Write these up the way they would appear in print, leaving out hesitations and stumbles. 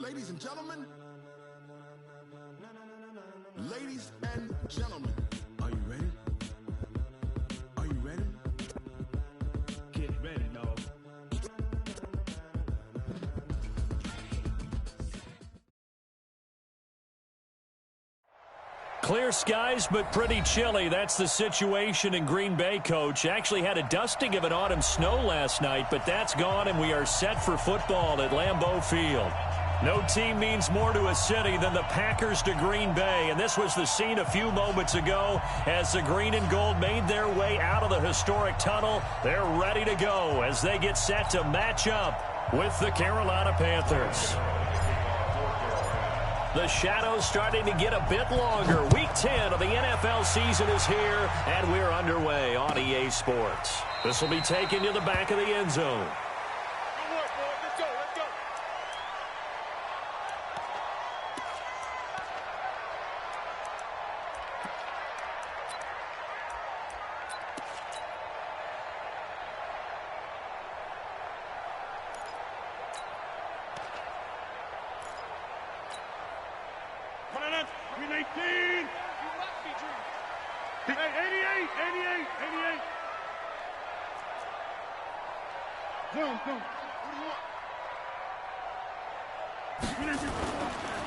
Ladies and gentlemen, ladies and gentlemen, are you ready? Are you ready? Get ready, dog. Clear skies, but pretty chilly. That's the situation in Green Bay, Coach. Actually had a dusting of an autumn snow last night, but that's gone, and we are set for football at Lambeau Field. No team means more to a city than the Packers to Green Bay, and this was the scene a few moments ago as the green and gold made their way out of the historic tunnel. They're ready to go as they get set to match up with the Carolina Panthers. The shadows starting to get a bit longer. Week 10 of the NFL season is here, and we're underway on EA Sports. This will be taken to the back of the end zone.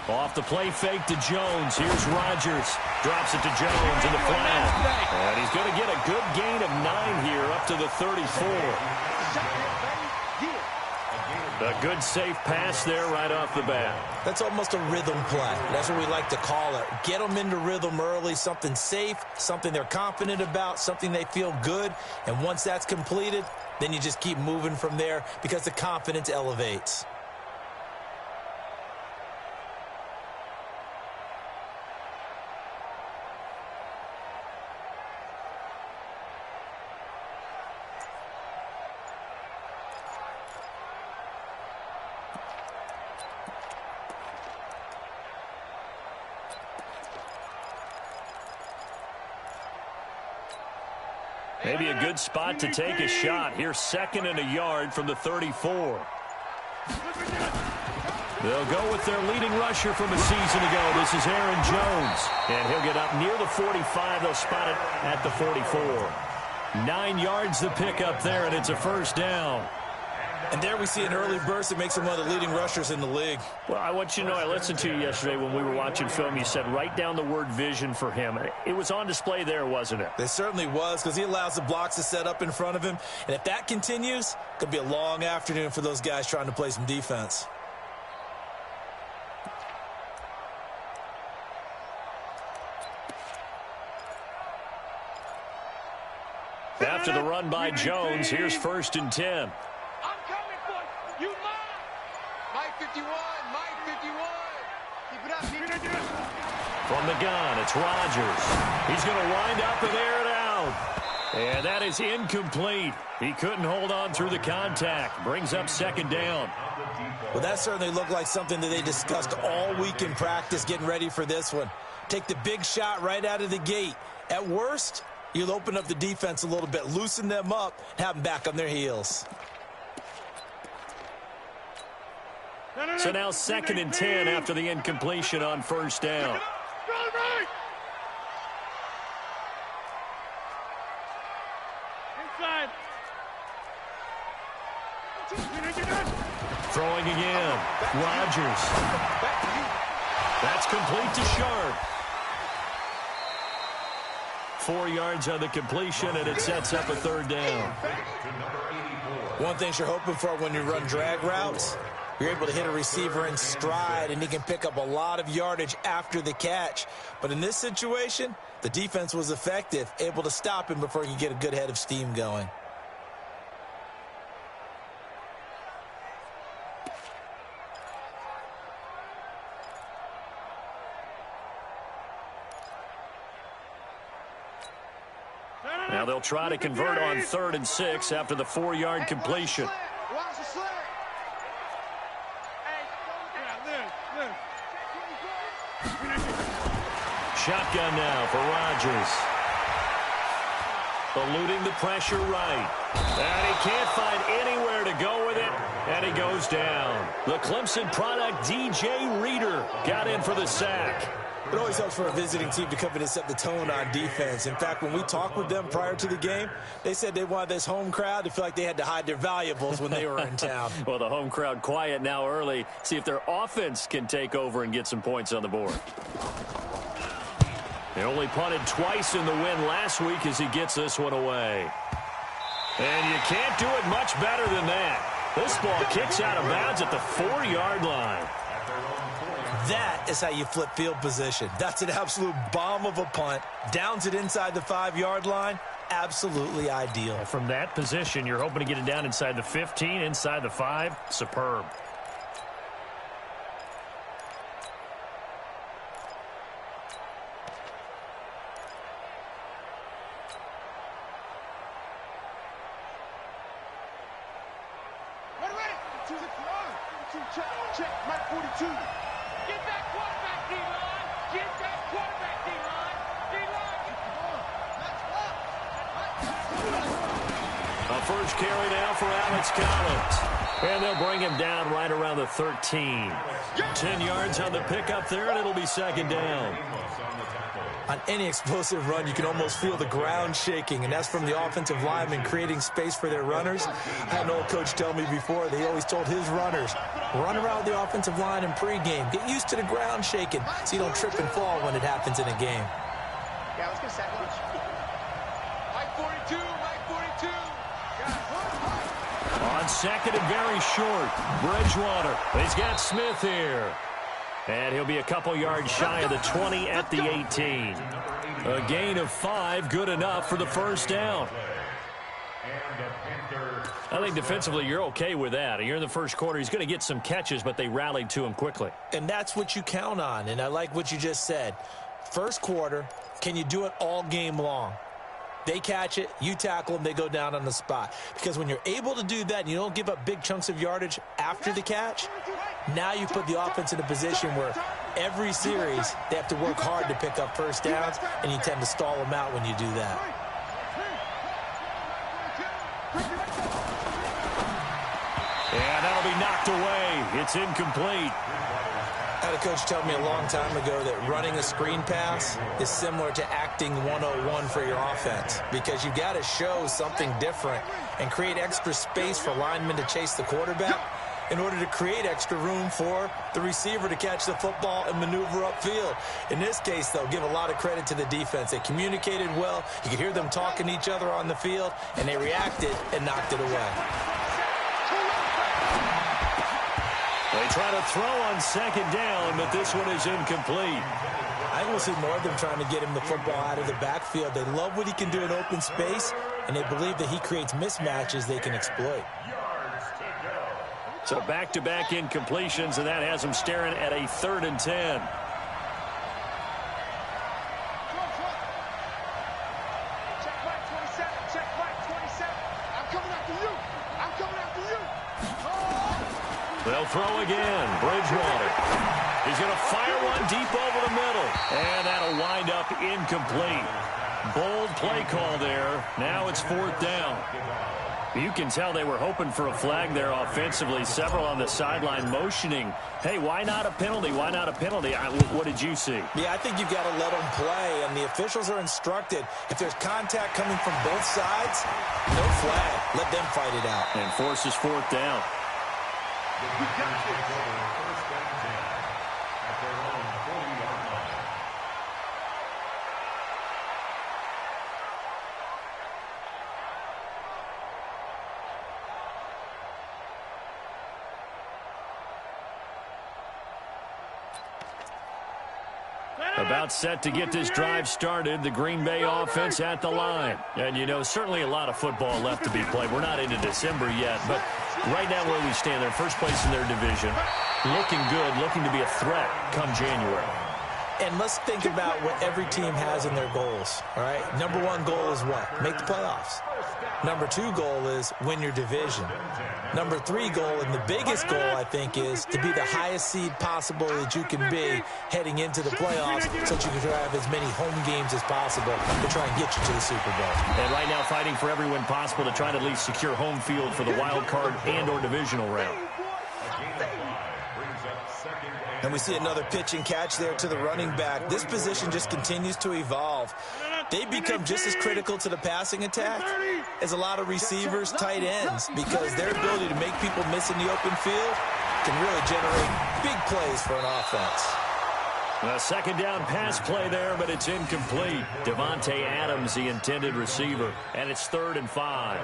Off the play fake to Jones. Here's Rodgers. Drops it to Jones in the flat. And he's going to get a good gain of 9 here up to the 34. A good safe pass there right off the bat. That's almost a rhythm play. That's what we like to call it. Get them into rhythm early, something safe, something they're confident about, something they feel good. And once that's completed, then you just keep moving from there because the confidence elevates. Maybe a good spot to take a shot. Here's 2nd and a yard from the 34. They'll go with their leading rusher from a season ago. This is Aaron Jones. And he'll get up near the 45. They'll spot it at the 44. 9 yards the pick up there, and it's a first down. And there we see an early burst that makes him one of the leading rushers in the league. Well, I want you to know, I listened to you yesterday when we were watching film. You said write down the word vision for him. It was on display there, wasn't it? It certainly was, because he allows the blocks to set up in front of him. And if that continues, it could be a long afternoon for those guys trying to play some defense. After the run by Jones, here's 1st and 10. You Mike 51, Mike 51. Keep it up, keep it up. From the gun, it's Rodgers. He's going to wind up and air it out. And that is incomplete. He couldn't hold on through the contact. Brings up 2nd down. Well, that certainly looked like something that they discussed all week in practice getting ready for this one. Take the big shot right out of the gate. At worst, you'll open up the defense a little bit, loosen them up, and have them back on their heels. So now 2nd and 10 after the incompletion on 1st down. Inside. Throwing again. Rodgers. That's complete to Sharp. 4 yards on the completion, and it sets up a 3rd down. One thing you're hoping for when you run drag routes, you're able to hit a receiver in stride, and he can pick up a lot of yardage after the catch. But in this situation, the defense was effective, able to stop him before he could get a good head of steam going. Now they'll try to convert on 3rd and 6 after the 4-yard completion. Shotgun now for Rodgers. Eluding the pressure right. And he can't find anywhere to go with it, and he goes down. The Clemson product, DJ Reader, got in for the sack. It always helps for a visiting team to come in and set the tone on defense. In fact, when we talked with them prior to the game, they said they wanted this home crowd to feel like they had to hide their valuables when they were in town. Well, the home crowd quiet now early. See if their offense can take over and get some points on the board. They only punted twice in the win last week as he gets this one away. And you can't do it much better than that. This ball kicks out of bounds at the 4-yard line. That is how you flip field position. That's an absolute bomb of a punt. Downs it inside the 5-yard line. Absolutely ideal. From that position, you're hoping to get it down inside the 15, inside the 5. Superb. Check, Mike 42. Get that quarterback, D-line. Get that quarterback, D-line. D-line. A first carry now for Alex Collins. And they'll bring him down right around the 13. 10 yards on the pickup there, and it'll be second down. On any explosive run, you can almost feel the ground shaking, and that's from the offensive linemen creating space for their runners. I had an old coach tell me before, they always told his runners, run around the offensive line in pregame. Get used to the ground shaking so you don't trip and fall when it happens in a game. Yeah, let's get a second. Mike 42, Mike 42. On second and very short, Bridgewater. He's got Smith here. And he'll be a couple yards shy of the 20 at the 18. A gain of 5, good enough for the first down. I think defensively you're okay with that. You're in the first quarter. He's going to get some catches, but they rallied to him quickly. And that's what you count on, and I like what you just said. First quarter, can you do it all game long? They catch it, you tackle them, they go down on the spot. Because when you're able to do that and you don't give up big chunks of yardage after the catch, now you put the offense in a position where every series they have to work hard to pick up first downs, and you tend to stall them out when you do that. And that'll be knocked away. It's incomplete. I had a coach tell me a long time ago that running a screen pass is similar to acting 101 for your offense, because you've got to show something different and create extra space for linemen to chase the quarterback in order to create extra room for the receiver to catch the football and maneuver upfield. In this case, though, give a lot of credit to the defense. They communicated well. You could hear them talking to each other on the field, and they reacted and knocked it away. They try to throw on second down, but this one is incomplete. I think we'll see more of them trying to get him the football out of the backfield. They love what he can do in open space, and they believe that he creates mismatches they can exploit. So back-to-back incompletions, and that has them staring at a 3rd and 10. Check Mike 27. Check Mike 27. I'm coming after you. I'm coming after you. They'll throw again. Bridgewater. He's going to fire one deep over the middle. And that'll wind up incomplete. Bold play call there. Now it's 4th down. You can tell they were hoping for a flag there offensively. Several on the sideline motioning, hey, why not a penalty? Why not a penalty? What did you see? Yeah, I think you've got to let them play, and the officials are instructed. If there's contact coming from both sides, no flag. Let them fight it out. And forces 4th down. About set to get this drive started, the Green Bay offense at the line. And, you know, certainly a lot of football left to be played. We're not into December yet, but right now where we stand, they're first place in their division. Looking good, looking to be a threat come January. And let's think about what every team has in their goals, all right? Number one goal is what? Make the playoffs. Number two goal is win your division. Number three goal, and the biggest goal, I think, is to be the highest seed possible that you can be heading into the playoffs so that you can have as many home games as possible to try and get you to the Super Bowl. And right now fighting for every win possible to try to at least secure home field for the wild card and or divisional round. And we see another pitch and catch there to the running back. This position just continues to evolve. They become just as critical to the passing attack as a lot of receivers, tight ends, because their ability to make people miss in the open field can really generate big plays for an offense. A second down pass play there, but it's incomplete. Devontae Adams, the intended receiver, and it's 3rd and 5.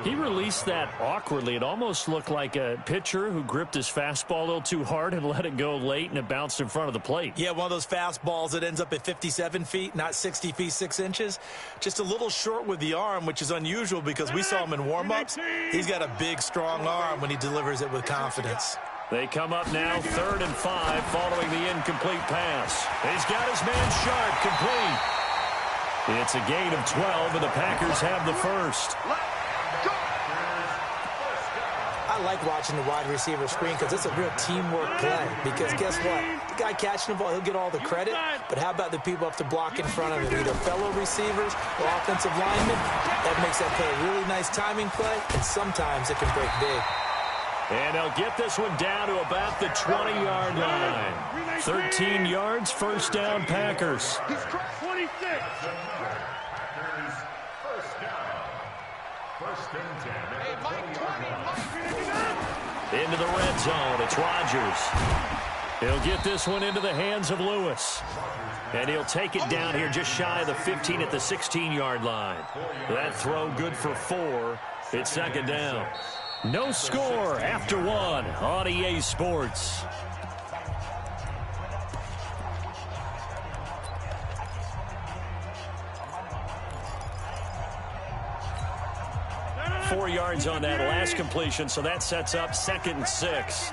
He released that awkwardly. It almost looked like a pitcher who gripped his fastball a little too hard and let it go late, and it bounced in front of the plate. Yeah, one of those fastballs that ends up at 57 feet, not 60 feet, 6 inches. Just a little short with the arm, which is unusual because we saw him in warm-ups. He's got a big, strong arm when he delivers it with confidence. They come up now 3rd and 5 following the incomplete pass. He's got his man Sharp complete. It's a gain of 12, and the Packers have the first. I like watching the wide receiver screen because it's a real teamwork play. Because guess what? The guy catching the ball, he'll get all the credit. But how about the people up to block in front of him, either fellow receivers or offensive linemen? That makes that play a really nice timing play, and sometimes it can break big. And they'll get this one down to about the 20-yard line. 13 yards, first down, Packers. 26. Hey, Mike 20. Into the red zone, it's Rodgers. He'll get this one into the hands of Lewis. And he'll take it down here just shy of the 15 at the 16-yard line. That throw good for 4. It's second down. No score after 1 on EA Sports. Four yards on that last completion, so that sets up 2nd and 6.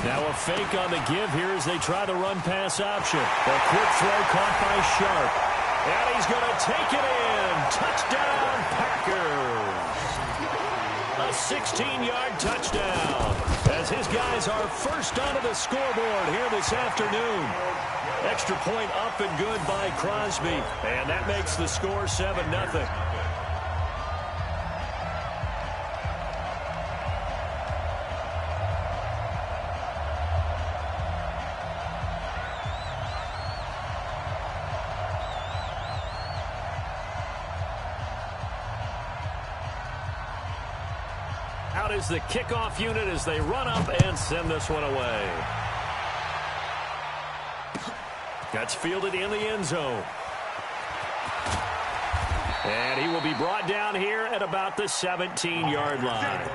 Now a fake on the give here as they try the run-pass option. A quick throw caught by Sharp. And he's going to take it in. Touchdown, Packers. A 16-yard touchdown as his guys are first onto the scoreboard here this afternoon. Extra point up and good by Crosby. And that makes the score 7-0. Out is the kickoff unit as they run up and send this one away. That's fielded in the end zone. And he will be brought down here at about the 17-yard line.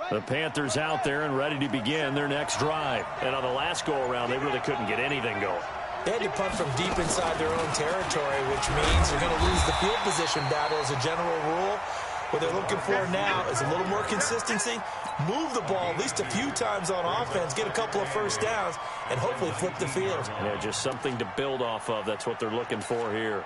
The Panthers out there and ready to begin their next drive. And on the last go-around, they really couldn't get anything going. They had to punt from deep inside their own territory, which means they're going to lose the field position battle as a general rule. What they're looking for now is a little more consistency, move the ball at least a few times on offense, get a couple of first downs, and hopefully flip the field. Yeah, just something to build off of. That's what they're looking for here.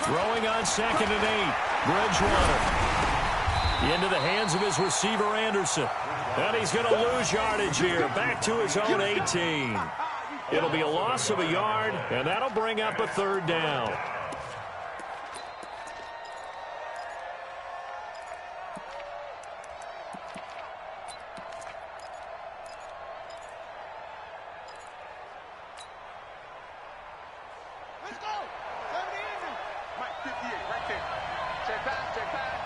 Throwing on 2nd and 8. Bridgewater. Into the hands of his receiver, Anderson. And he's going to lose yardage here. Back to his own 18. It'll be a loss of a yard, and that'll bring up a 3rd down. Let's go. 70 in. Mike, 58, right there. Check pass, check pass.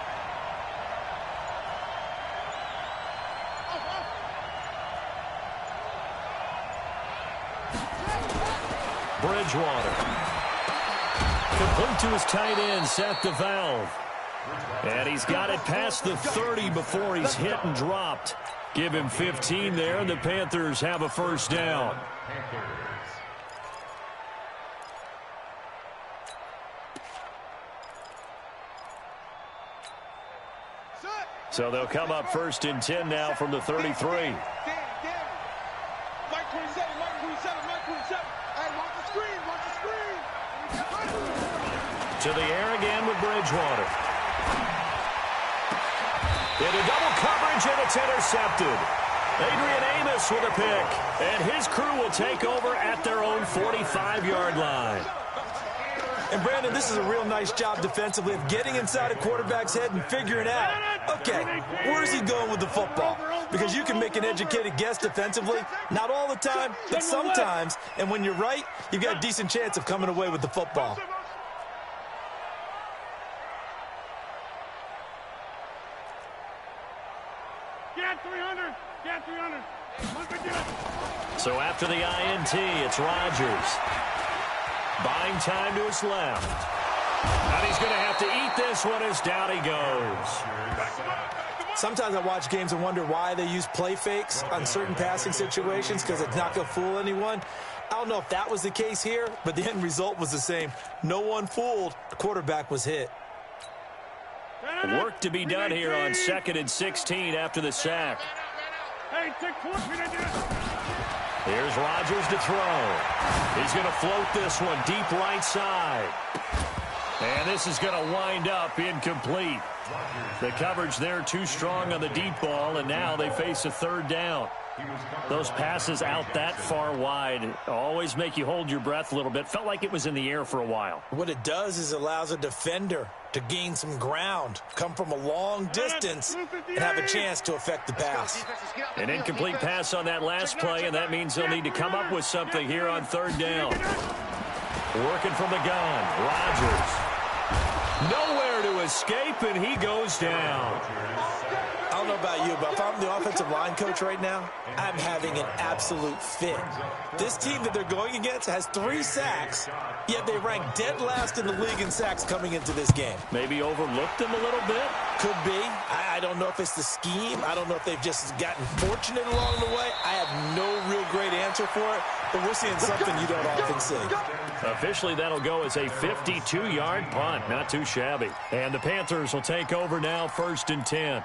Bridgewater. Complete to his tight end, Seth DeValve. And he's got it past the 30 before he's hit and dropped. Give him 15 there, and the Panthers have a first down. So they'll come up first and 10 now from the 33. Mike 27, Mike 27, Mike 27. Hey, watch the screen, watch the screen. To the air again with Bridgewater. Into double coverage, and it's intercepted. Adrian Amos with a pick, and his crew will take over at their own 45-yard line. And, Brandon, this is a real nice job defensively of getting inside a quarterback's head and figuring out, okay, where's he going with the football? Because you can make an educated guess defensively, not all the time, but sometimes. And when you're right, you've got a decent chance of coming away with the football. Get 300, get 300. So after the INT, it's Rodgers. Buying time to his left. And he's going to have to eat this one as down he goes. Sometimes I watch games and wonder why they use play fakes on certain passing situations, because it's not going to fool anyone. I don't know if that was the case here, but the end result was the same. No one fooled. The quarterback was hit. Work to be done here on 2nd and 16 after the sack. Hey, take 4. Here's Rodgers to throw. He's going to float this one deep right side. And this is going to wind up incomplete. The coverage there too strong on the deep ball, and now they face a third down. Those passes out that far wide always make you hold your breath a little bit. Felt like it was in the air for a while. What it does is allows a defender to gain some ground, come from a long distance, and have a chance to affect the pass. An incomplete pass on that last play, and that means they'll need to come up with something here on third down. Working from the gun, Rodgers. Nowhere to escape, and he goes down. I don't know about you, but if I'm the offensive line coach right now, I'm having an absolute fit. This team that they're going against has 3 sacks, yet they rank dead last in the league in sacks coming into this game. Maybe overlooked them a little bit? Could be. I don't know if it's the scheme. I don't know if they've just gotten fortunate along the way. I have no real great answer for it, but we're seeing something you don't often see. Officially, that'll go as a 52-yard punt. Not too shabby. And the Panthers will take over now, 1st and 10.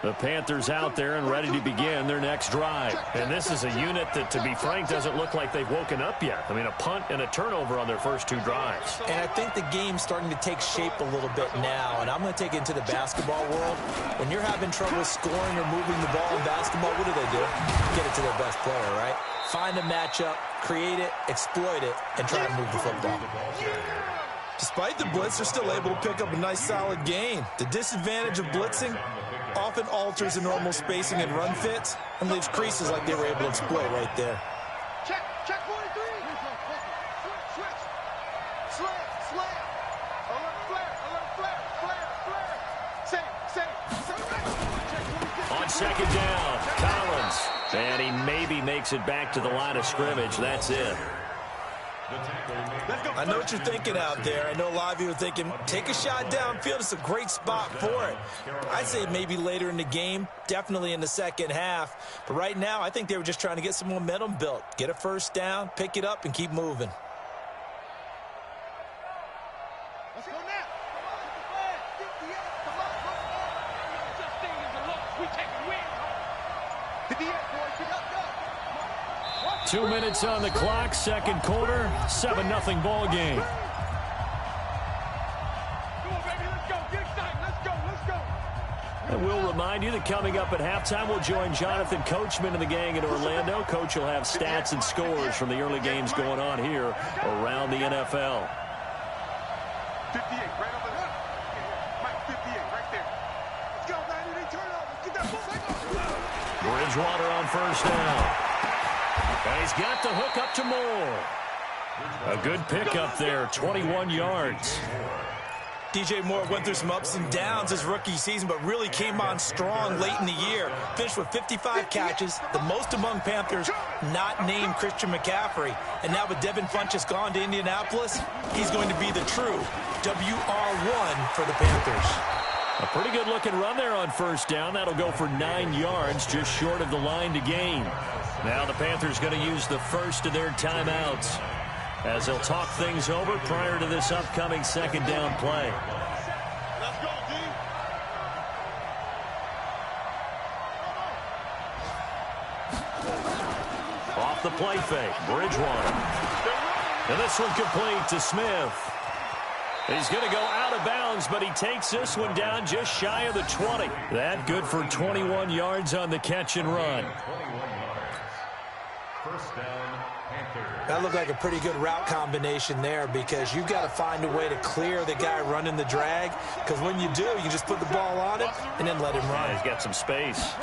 The Panthers out there and ready to begin their next drive. And this is a unit that, to be frank, doesn't look like they've woken up yet. I mean, a punt and a turnover on their first 2 drives. And I think the game's starting to take shape a little bit now. And I'm going to take it into the basketball world. When you're having trouble scoring or moving the ball in basketball, what do? Get it to their best player, right? Find a matchup, create it, exploit it, and try to move the football. Despite the blitz, they're still able to pick up a nice, solid gain. The disadvantage of blitzing often alters the normal spacing and run fits and leaves creases like they were able to exploit right there. Check 43. Switch. Slam. Alert flare. Say. On 2nd down, Collins. And he maybe makes it back to the line of scrimmage. That's it. I know what you're thinking out there. I know a lot of you are thinking, take a shot downfield. It's a great spot for it. I'd say maybe later in the game, definitely in the second half. But right now, I think they were just trying to get some momentum built. Get a first down, pick it up, and keep moving. Let's go now. Come on. Such thing as a loss. We take a win. 58, boys. Get up. 2 minutes on the clock, second quarter, 7-0 ball game. Come on, baby, let's go. Get excited. Let's go. And we'll remind you that coming up at halftime, we'll join Jonathan Coachman and the gang in Orlando. Coach will have stats and scores from the early games going on here around the NFL. 58, right over there. Mike, Bridgewater on first down. And he's got the hook up to Moore. A good pickup there, 21 yards. DJ Moore went through some ups and downs his rookie season, but really came on strong late in the year. Finished with 55 catches, the most among Panthers, not named Christian McCaffrey. And now with Devin Funchess gone to Indianapolis, he's going to be the true WR1 for the Panthers. A pretty good-looking run there on first down. That'll go for 9 yards, just short of the line to gain. Now the Panthers going to use the first of their timeouts as they'll talk things over prior to this upcoming second down play. Let's go, D. Off the play fake, Bridgewater. And this one complete to Smith. He's going to go out of bounds, but he takes this one down just shy of the 20. That good for 21 yards on the catch and run. First down, Panthers. That looked like a pretty good route combination there because you've got to find a way to clear the guy running the drag, because when you do, you just put the ball on it and then let him run. Yeah, he's got some space.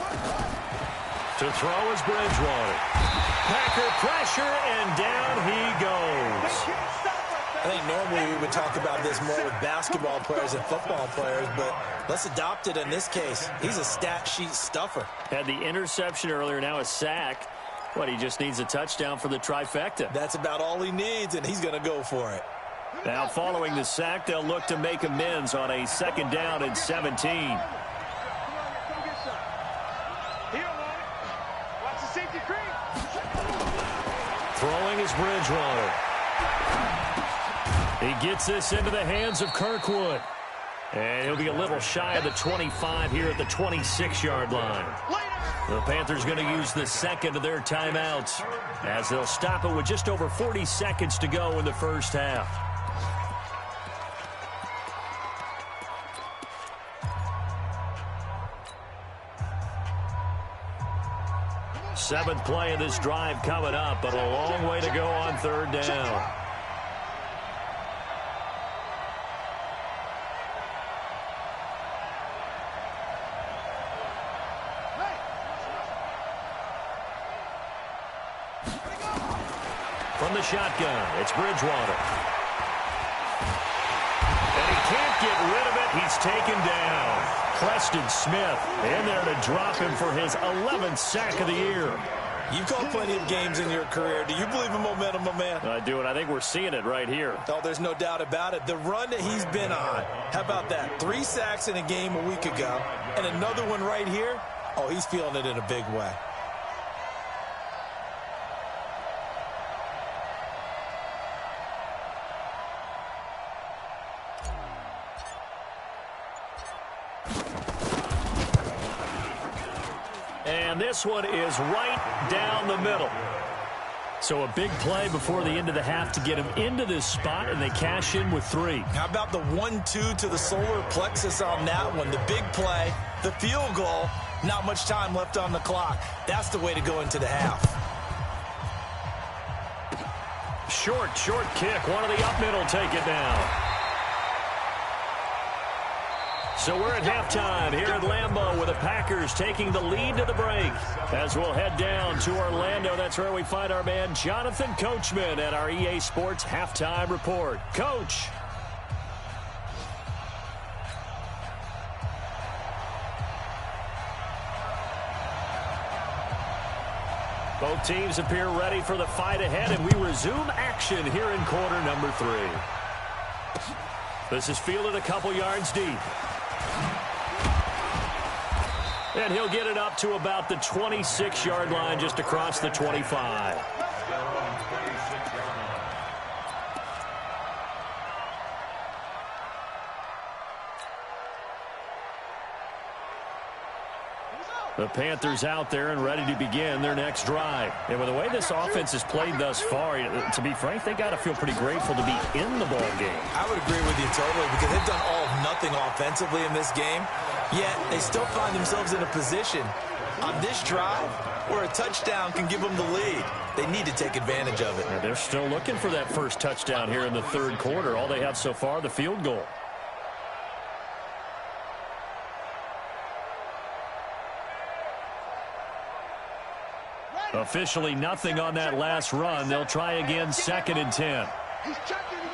To throw is Bridgewater. Packer pressure, and down he goes. I think normally we would talk about this more with basketball players and football players, but let's adopt it in this case. He's a stat sheet stuffer. Had the interception earlier, now a sack. What, he just needs a touchdown for the trifecta. That's about all he needs, and he's going to go for it. Now following the sack, they'll look to make amends on a second down and 17. Here, watch the safety creep. Throwing is Bridgewater. He gets this into the hands of Kirkwood. And he'll be a little shy of the 25 here at the 26-yard line. The Panthers going to use the second of their timeouts as they'll stop it with just over 40 seconds to go in the first half. Seventh play of this drive coming up, but a long way to go on third down. From the shotgun, it's Bridgewater. And he can't get rid of it. He's taken down. Preston Smith in there to drop him for his 11th sack of the year. You've called plenty of games in your career. Do you believe in momentum, my man? I do, and I think we're seeing it right here. Oh, there's no doubt about it. The run that he's been on, how about that? 3 sacks in a game a week ago, and another one right here. Oh, he's feeling it in a big way. And this one is right down the middle. So a big play before the end of the half to get him into this spot, and they cash in with 3. How about the 1-2 to the solar plexus on that one? The big play, the field goal, not much time left on the clock. That's the way to go into the half. Short kick. One of the up middle take it down. So we're at halftime here at Lambeau with the Packers taking the lead to the break. As we'll head down to Orlando, that's where we find our man Jonathan Coachman at our EA Sports Halftime Report. Coach. Both teams appear ready for the fight ahead, and we resume action here in quarter number 3. This is fielded a couple yards deep. And he'll get it up to about the 26-yard line, just across the 25. The Panthers out there and ready to begin their next drive. And with the way this offense has played thus far, to be frank, they got to feel pretty grateful to be in the ball game. I would agree with you totally, because they've done all of nothing offensively in this game, yet they still find themselves in a position on this drive where a touchdown can give them the lead. They need to take advantage of it. And they're still looking for that first touchdown here in the third quarter. All they have so far, the field goal. Officially nothing on that last run. They'll try again, 2nd and 10. He's checking him.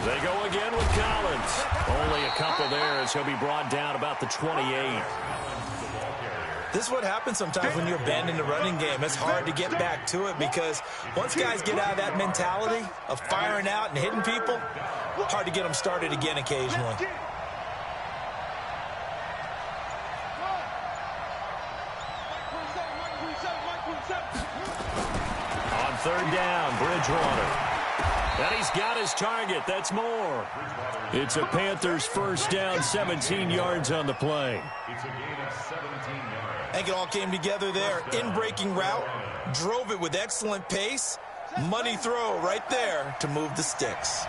They go again with Collins. Only a couple there as he'll be brought down about the 28. This is what happens sometimes when you abandon the running game. It's hard to get back to it because once guys get out of that mentality of firing out and hitting people, hard to get them started again occasionally. On 3rd down, Bridgewater. And he's got his target. That's more. It's a Panthers 1st down, 17 yards on the play. It's a gain of 17 yards. I think it all came together there. In-breaking route, drove it with excellent pace. Money throw right there to move the sticks.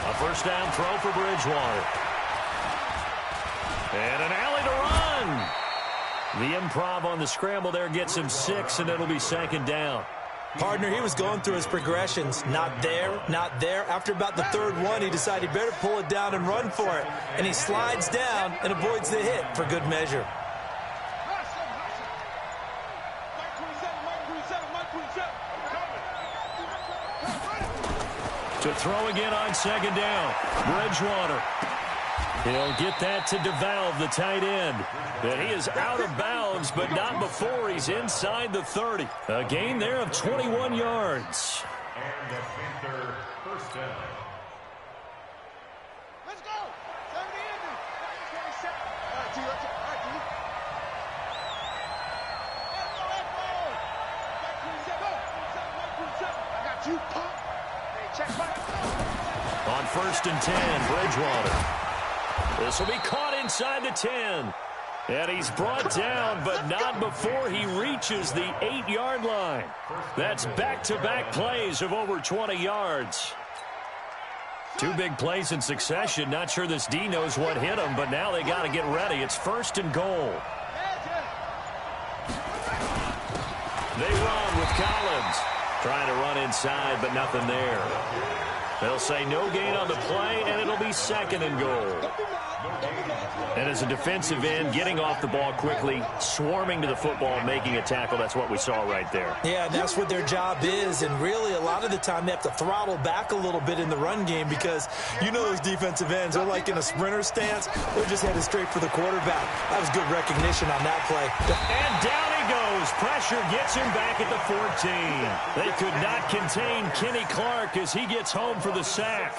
A 1st down throw for Bridgewater. And an alley to run. The improv on the scramble there gets him 6, and it'll be 2nd down. Partner, he was going through his progressions. Not there, not there. After about the 3rd one, he decided he better pull it down and run for it. And he slides down and avoids the hit for good measure. To throw again on 2nd down. Bridgewater. He'll get that to DeValve, the tight end. And he is out of bounds, but not before he's inside the 30. A gain there of 21 yards. And the Panther 1st down. Let's go. 70 in. 27. All right, T. All right, T. I got you, punk. Hey, check back. On 1st and 10, Bridgewater. This will be caught inside the 10. And he's brought down, but not before he reaches the 8-yard line. That's back-to-back plays of over 20 yards. 2 big plays in succession. Not sure this D knows what hit him, but now they got to get ready. It's 1st and goal. They run with Collins. Trying to run inside, but nothing there. They'll say no gain on the play, and it'll be 2nd and goal. And as a defensive end, getting off the ball quickly, swarming to the football, making a tackle, that's what we saw right there. Yeah, and that's what their job is. And really, a lot of the time, they have to throttle back a little bit in the run game because you know those defensive ends, they're like in a sprinter stance. They're just headed straight for the quarterback. That was good recognition on that play. And down he goes. Pressure gets him back at the 14. They could not contain Kenny Clark as he gets home for the sack.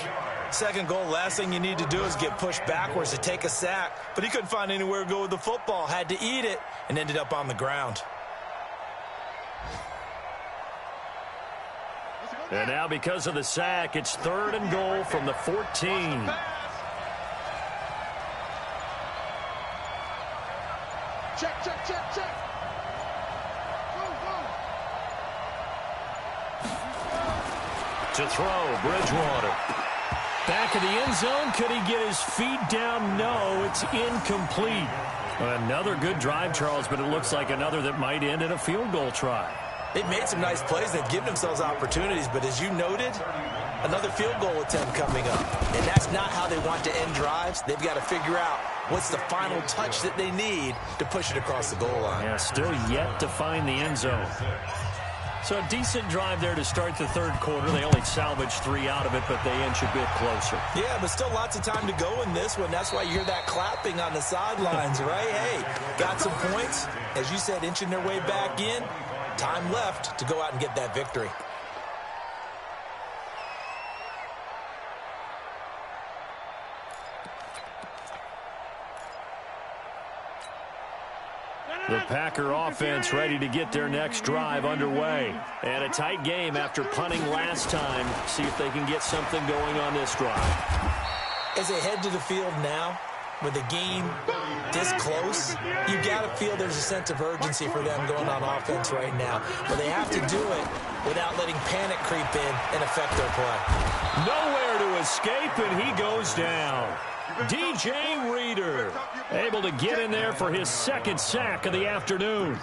2nd goal, last thing you need to do is get pushed backwards to take a sack. But he couldn't find anywhere to go with the football. Had to eat it and ended up on the ground. And now because of the sack, it's 3rd and goal from the 14. Check, check, check, check. To throw, Bridgewater. Back of the end zone. Could he get his feet down? No, it's incomplete. Another good drive, Charles, but it looks like another that might end in a field goal try. They've made some nice plays. They've given themselves opportunities, but as you noted, another field goal attempt coming up. And that's not how they want to end drives. They've got to figure out what's the final touch that they need to push it across the goal line. Yeah, still yet to find the end zone. So a decent drive there to start the 3rd quarter. They only salvaged 3 out of it, but they inch a bit closer. Yeah, but still lots of time to go in this one. That's why you hear that clapping on the sidelines, right? Hey, got some points. As you said, inching their way back in. Time left to go out and get that victory. The Packer offense ready to get their next drive underway. And a tight game after punting last time. See if they can get something going on this drive. As they head to the field now, with the game this close, you got to feel there's a sense of urgency for them going on offense right now. But they have to do it without letting panic creep in and affect their play. Nowhere to escape, and he goes down. DJ Reader able to get in there for his 2nd sack of the afternoon.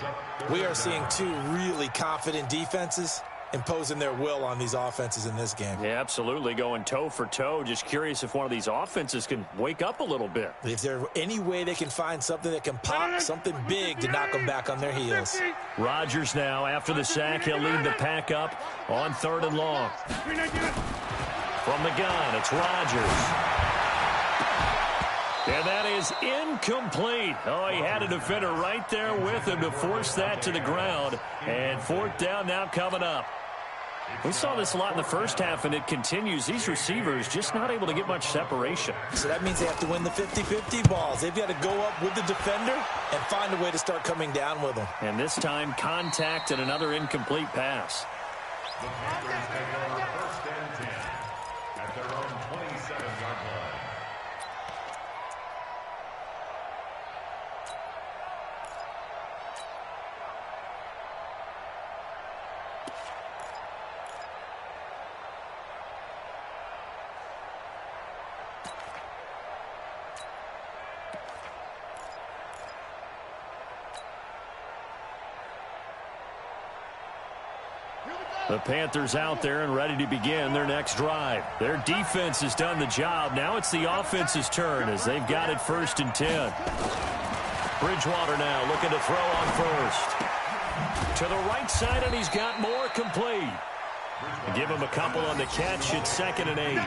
We are seeing 2 really confident defenses, imposing their will on these offenses in this game. Yeah, absolutely, going toe for toe. Just curious if one of these offenses can wake up a little bit. If there's any way they can find something that can pop, something big to knock them back on their heels. Rodgers now, after the sack, he'll lead the pack up on 3rd and long. From the gun, it's Rodgers. And that is incomplete. Oh, he had a defender right there with him to force that to the ground. And 4th down now coming up. We saw this a lot in the first half, and it continues. These receivers just not able to get much separation. So that means they have to win the 50-50 balls. They've got to go up with the defender and find a way to start coming down with them. And this time, contact and another incomplete pass. The Panthers take over 1st and 10 at their own 27-yard line. The Panthers out there and ready to begin their next drive. Their defense has done the job. Now it's the offense's turn as they've got it 1st and 10. Bridgewater now looking to throw on 1st. To the right side, and he's got more complete. Give him a couple on the catch. It's 2nd and 8.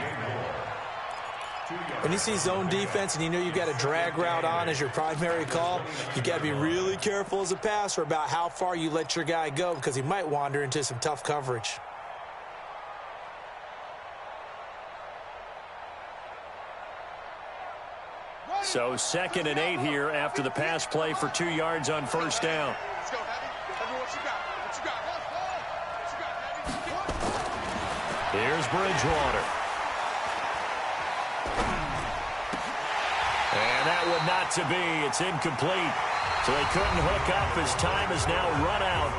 When you see zone defense and you know you've got a drag route on as your primary call, you got to be really careful as a passer about how far you let your guy go because he might wander into some tough coverage. So 2nd and 8 here after the pass play for 2 yards on 1st down. Let's go, Heavy. Tell me what you got. What you got? What you got, Heavy? Here's Bridgewater. And that would not to be. It's incomplete. So they couldn't hook up as time is now run out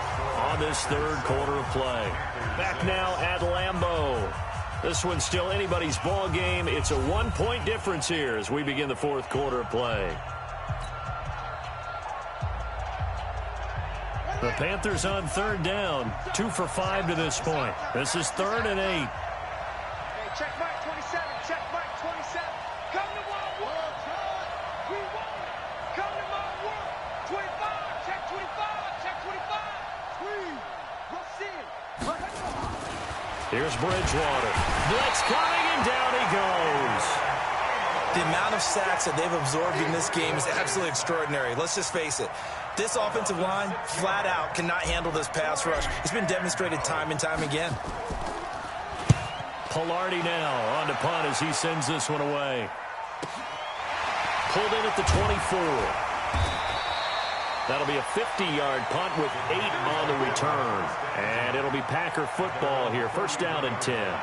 on this 3rd quarter of play. Back now at Lambeau. This one's still anybody's ball game. It's a 1-point difference here as we begin the 4th quarter of play. The Panthers on 3rd down. 2 for 5 to this point. This is 3rd and 8. Hey, check Mike 27. Check Mike 27. Come to my work. We want it. Come to my work. 25. Check 25. Check 25. Squeeze. Rush in. Here's Bridgewater. Blitz coming, and down he goes. The amount of sacks that they've absorbed in this game is absolutely extraordinary. Let's just face it. This offensive line, flat out, cannot handle this pass rush. It's been demonstrated time and time again. Pilardi now on to punt as he sends this one away. Pulled in at the 24. That'll be a 50-yard punt with 8 on the return. And it'll be Packer football here. 1st down and 10.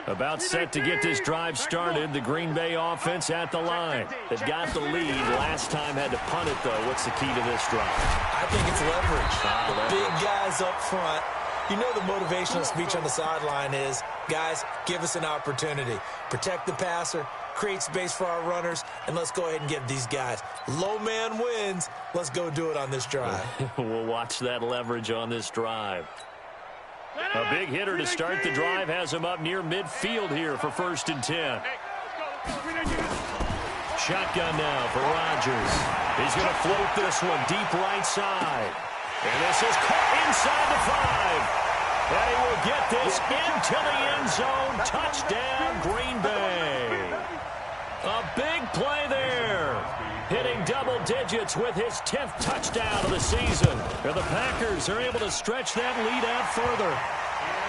About set to get this drive started. The Green Bay offense at the line. They've got the lead. Last time had to punt it, though. What's the key to this drive? I think it's leverage. Leverage. Big guys up front. You know the motivational speech on the sideline is, guys, give us an opportunity. Protect the passer, create space for our runners, and let's go ahead and get these guys. Low man wins. Let's go do it on this drive. We'll watch that leverage on this drive. A big hitter to start the drive has him up near midfield here for 1st and 10. Shotgun now for Rodgers. He's going to float this one deep right side. And this is caught inside the 5. And he will get this into the end zone. Touchdown, Green Bay. A big play there. Hitting double digits with his 10th touchdown of the season. And the Packers are able to stretch that lead out further.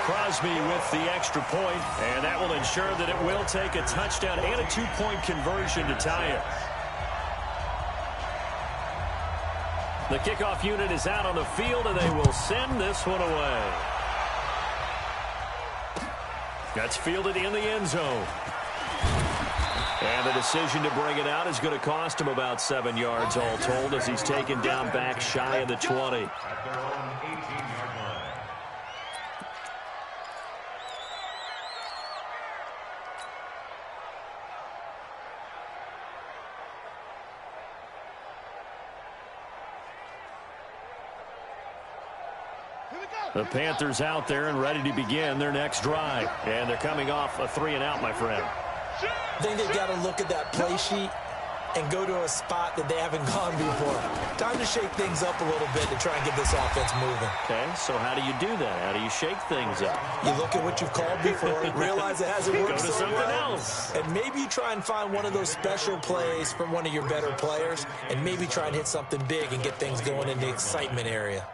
Crosby with the extra point, and that will ensure that it will take a touchdown and a 2-point conversion to tie it. The kickoff unit is out on the field, and they will send this one away. That's fielded in the end zone. And the decision to bring it out is going to cost him about 7 yards all told as he's taken down back shy of the 20. At their own 18-yard line. The Panthers out there and ready to begin their next drive. And they're coming off a 3-and-out, my friend. I think they've got to look at that play sheet and go to a spot that they haven't gone before. Time to shake things up a little bit to try and get this offense moving. Okay, so how do you do that? How do you shake things up? You look at what you've called before, realize it hasn't worked Go to so something well, else. and maybe you try and find one of those special plays from one of your better players, and maybe try and hit something big and get things going in the excitement area.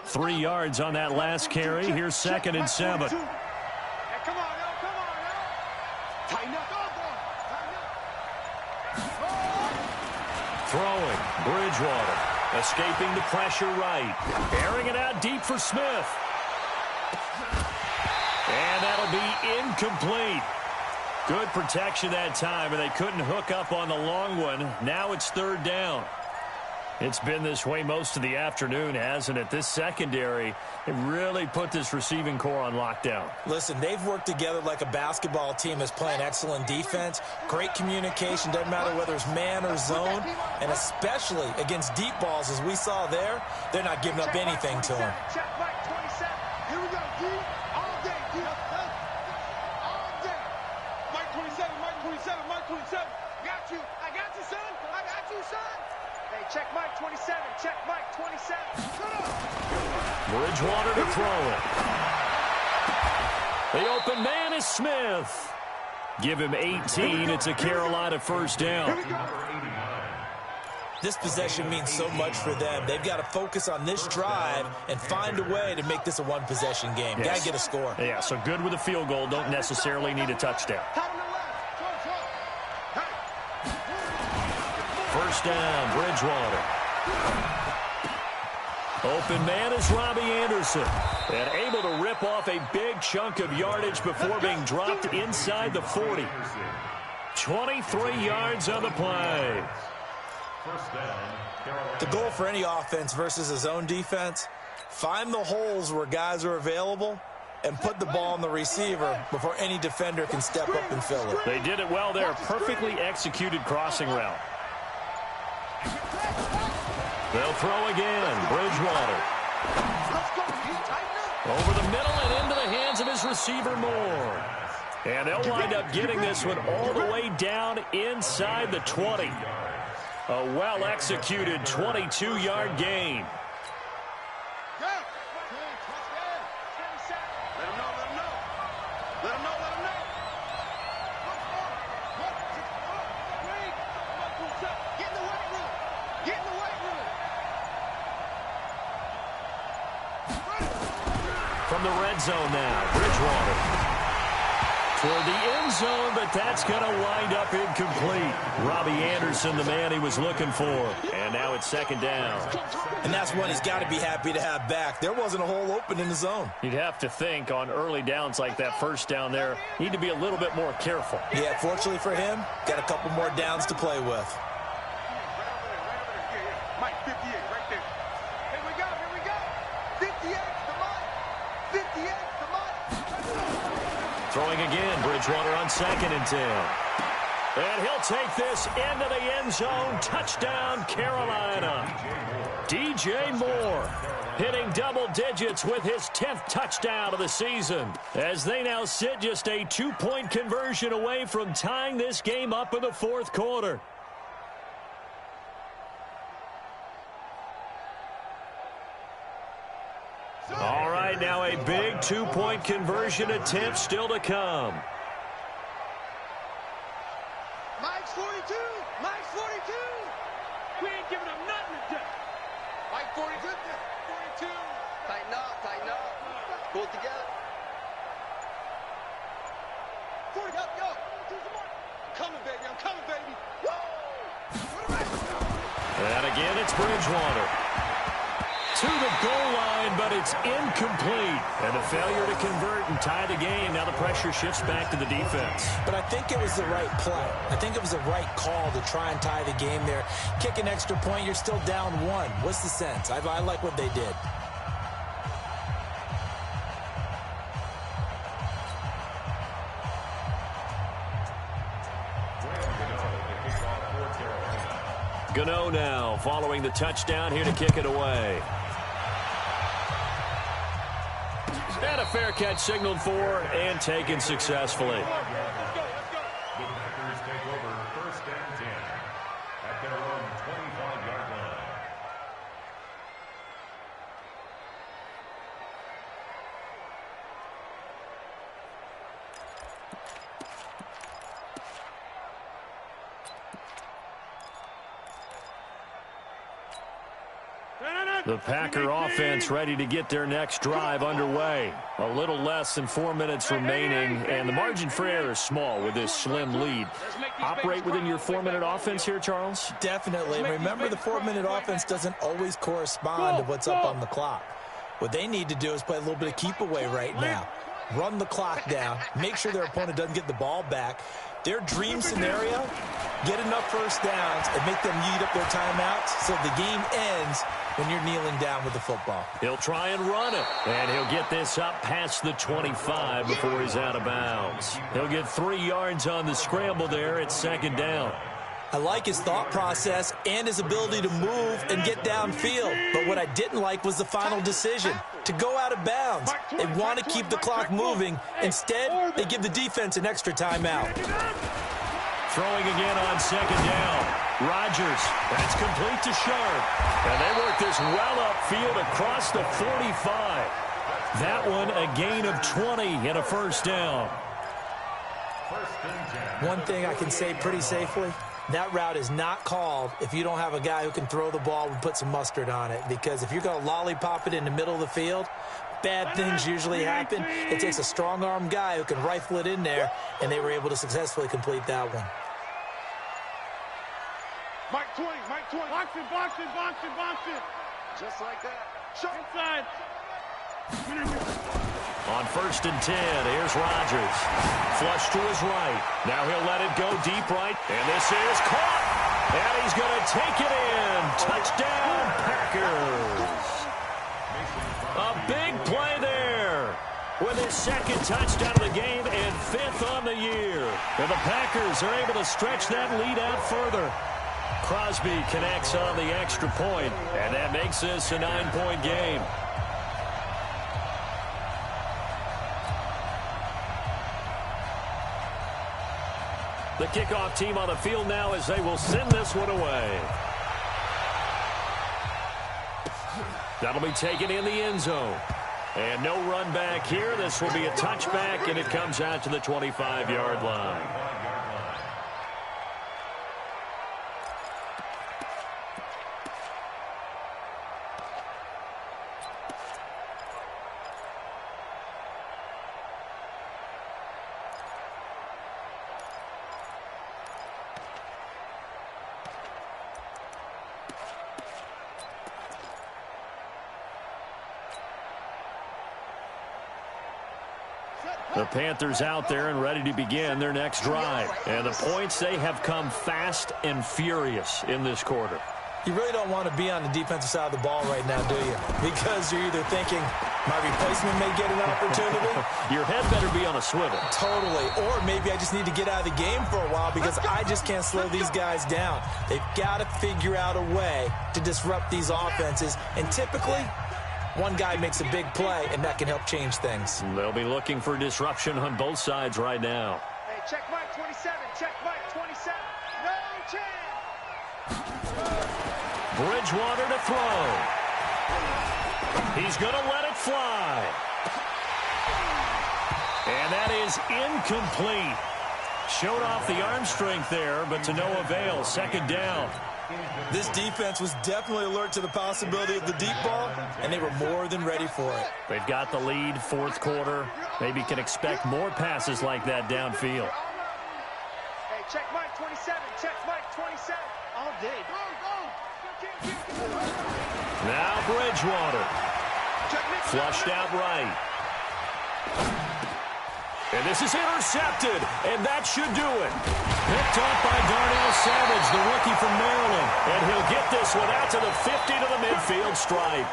Three yards on that last carry. Here's 2nd and 7. Hey, come on, yo, come on, yo. Tighten up, Throwing. Bridgewater. Escaping the pressure right. Airing it out deep for Smith. And that'll be incomplete. Good protection that time, and they couldn't hook up on the long one. Now it's 3rd down. It's been this way most of the afternoon, hasn't it? This secondary, it really put this receiving core on lockdown. Listen, they've worked together like a basketball team that's playing excellent defense. Great communication, doesn't matter whether it's man or zone. And especially against deep balls, as we saw there, they're not giving up anything to them. Check Mike 27. Here we go, D. All day, D. All day. Mike 27, Mike 27, Mike 27. Got you. I got you, son. I got you, son. Hey, check Mike 27. Check Mike 27. Shut up. Bridgewater to throw it. The open man is Smith. Give him 18. It's a Carolina 1st down. This possession means so much for them. They've got to focus on this drive and find a way to make this a one-possession game. Yes. Got to get a score. Yeah, so good with a field goal. Don't necessarily need a touchdown. 1st down, Bridgewater. Open man is Robbie Anderson. And able to rip off a big chunk of yardage before being dropped inside the 40. 23 yards on the play. The goal for any offense versus a zone defense, find the holes where guys are available and put the ball on the receiver before any defender can step up and fill it. They did it well there. Perfectly executed crossing route. They'll throw again. Bridgewater. Over the middle and into the hands of his receiver Moore. And they'll wind up getting this one all the way down inside the 20. A well-executed 22-yard gain. From the red zone now, Bridgewater. Toward the end zone, but that's going to wind up incomplete. Robbie Anderson, the man he was looking for. And now it's 2nd down. And that's one he's got to be happy to have back. There wasn't a hole open in the zone. You'd have to think on early downs like that 1st down there, need to be a little bit more careful. Yeah, fortunately for him, got a couple more downs to play with. Mike 58 right there. Here we go, here we go. 58 to Mike. 58 to Mike. Throwing again, Bridgewater on 2nd and 10. And he'll take this into the end zone. Touchdown, Carolina. DJ Moore hitting double digits with his 10th touchdown of the season, as they now sit just a 2-point conversion away from tying this game up in the 4th quarter. All right, now a big 2-point conversion attempt still to come. Mike's 42. Mike's 42. We ain't giving up nothing today. Mike 42. 42. Tighten up, tighten up. Pull it together. 40. Yo, yo. I'm coming, baby. I'm coming, baby. Woo! And again, it's Bridgewater. to the goal line, but it's incomplete. And a failure to convert and tie the game. Now the pressure shifts back to the defense. But I think it was the right play. I think it was the right call to try and tie the game there. Kick an extra point, you're still down one. What's the sense? I like what they did. Gano now following the touchdown here to kick it away. And a fair catch signaled for and taken successfully. The Packers take over 1st and 10 at their own 25-yard line. The Packer offense ready to get their next drive underway. A little less than 4 minutes remaining, and the margin for error is small with this slim lead. Operate within your 4-minute offense here, Charles? Definitely. And remember, the 4-minute offense doesn't always correspond to what's up on the clock. What they need to do is play a little bit of keep away right now. Run the clock down. Make sure their opponent doesn't get the ball back. Their dream scenario, get enough first downs and make them eat up their timeouts so the game ends when you're kneeling down with the football. He'll try and run it, and he'll get this up past the 25 before he's out of bounds. He'll get 3 yards on the scramble there at 2nd down. I like his thought process and his ability to move and get downfield. But what I didn't like was the final decision, to go out of bounds. They want to keep the clock moving. Instead, they give the defense an extra timeout. Throwing again on 2nd down. Rodgers, that's complete to Sharp. And they work this well upfield across the 45. That one a gain of 20 and a 1st down. One thing I can say pretty safely, that route is not called if you don't have a guy who can throw the ball and put some mustard on it. Because if you're going to lollipop it in the middle of the field, bad things usually happen. It takes a strong-arm guy who can rifle it in there, and they were able to successfully complete that one. Mike 20, Mike 20. Box it, box it, box it, box it. Just like that. Shot inside. On 1st and 10, here's Rodgers. Flush to his right. Now he'll let it go deep right. And this is caught. And he's going to take it in. Touchdown, Packers. A big play there with his 2nd touchdown of the game and 5th on the year. And the Packers are able to stretch that lead out further. Crosby connects on the extra point, and that makes this a 9-point game. The kickoff team on the field now as they will send this one away. That'll be taken in the end zone. And no run back here. This will be a touchback, and it comes out to the 25-yard line. The Panthers out there and ready to begin their next drive. And the points, they have come fast and furious in this quarter. You really don't want to be on the defensive side of the ball right now, do you? Because you're either thinking, my replacement may get an opportunity. Your head better be on a swivel. Totally. Or maybe I just need to get out of the game for a while because I just can't slow these guys down. They've got to figure out a way to disrupt these offenses. And typically, one guy makes a big play, and that can help change things. They'll be looking for disruption on both sides right now. Hey, check Mike 27. Check Mike 27. No chance. Bridgewater to throw. He's going to let it fly. And that is incomplete. Showed off the arm strength there, but to no avail. 2nd down. This defense was definitely alert to the possibility of the deep ball, and they were more than ready for it. They've got the lead, 4th quarter. Maybe can expect more passes like that downfield. Hey, check Mike 27. Check Mike 27. All day. Go, go. Now Bridgewater. Flushed out right. And this is intercepted, and that should do it. Picked off by Darnell Savage, the rookie from Maryland. And he'll get this one out to the 50 to the midfield stripe.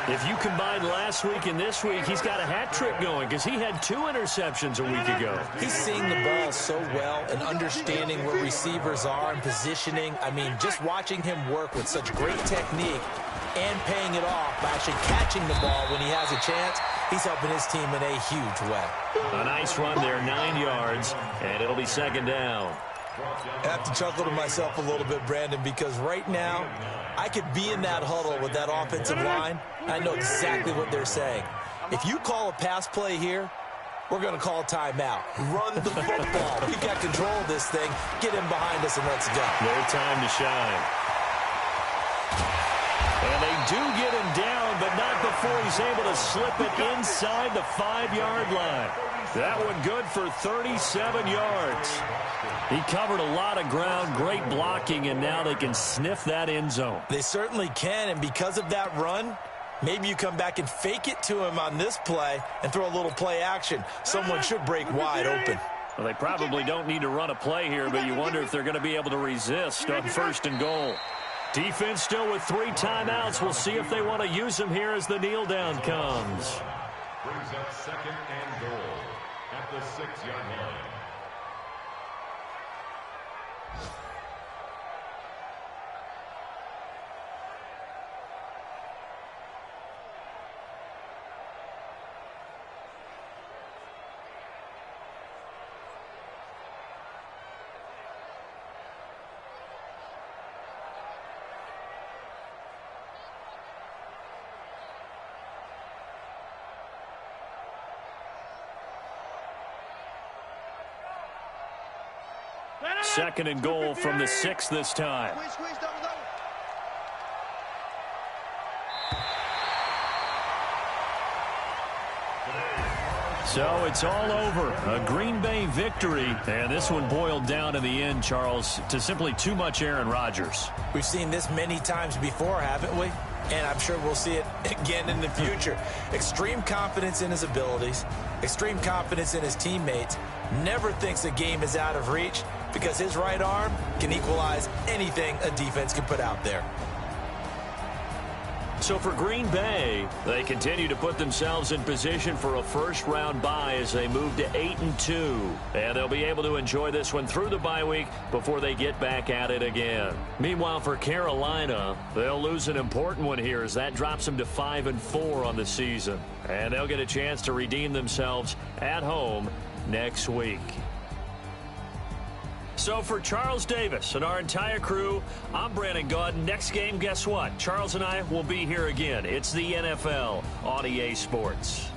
If you combine last week and this week, he's got a hat trick going because he had 2 interceptions a week ago. He's seeing the ball so well and understanding where receivers are and positioning. I mean, just watching him work with such great technique and paying it off by actually catching the ball when he has a chance, he's helping his team in a huge way. A nice run there, 9 yards, and it'll be second down. I have to chuckle to myself a little bit, Brandon, because right now I could be in that huddle with that offensive line. I know exactly what they're saying. If you call a pass play here, we're going to call a timeout. Run the football. We got control of this thing. Get him behind us and let's go. Their time to shine. And they do get him down, but not before he's able to slip it inside the 5-yard line. That one good for 37 yards. He covered a lot of ground, great blocking, and now they can sniff that end zone. They certainly can, and because of that run, maybe you come back and fake it to him on this play and throw a little play action. Someone should break wide open. Well, they probably don't need to run a play here, but you wonder if they're going to be able to resist on 1st and goal. Defense still with 3 timeouts. We'll see if they want to use them here as the kneel down comes. Brings up 2nd and goal at the 6-yard line. Second and goal from the 6 this time. So it's all over. A Green Bay victory. And this one boiled down in the end, Charles, to simply too much Aaron Rodgers. We've seen this many times before, haven't we? And I'm sure we'll see it again in the future. Extreme confidence in his abilities, extreme confidence in his teammates, never thinks a game is out of reach because his right arm can equalize anything a defense can put out there. So for Green Bay, they continue to put themselves in position for a first-round bye as they move to 8-2. And they'll be able to enjoy this one through the bye week before they get back at it again. Meanwhile, for Carolina, they'll lose an important one here as that drops them to 5-4 on the season. And they'll get a chance to redeem themselves at home next week. So for Charles Davis and our entire crew, I'm Brandon Gaudin. Next game, guess what? Charles and I will be here again. It's the NFL on EA Sports.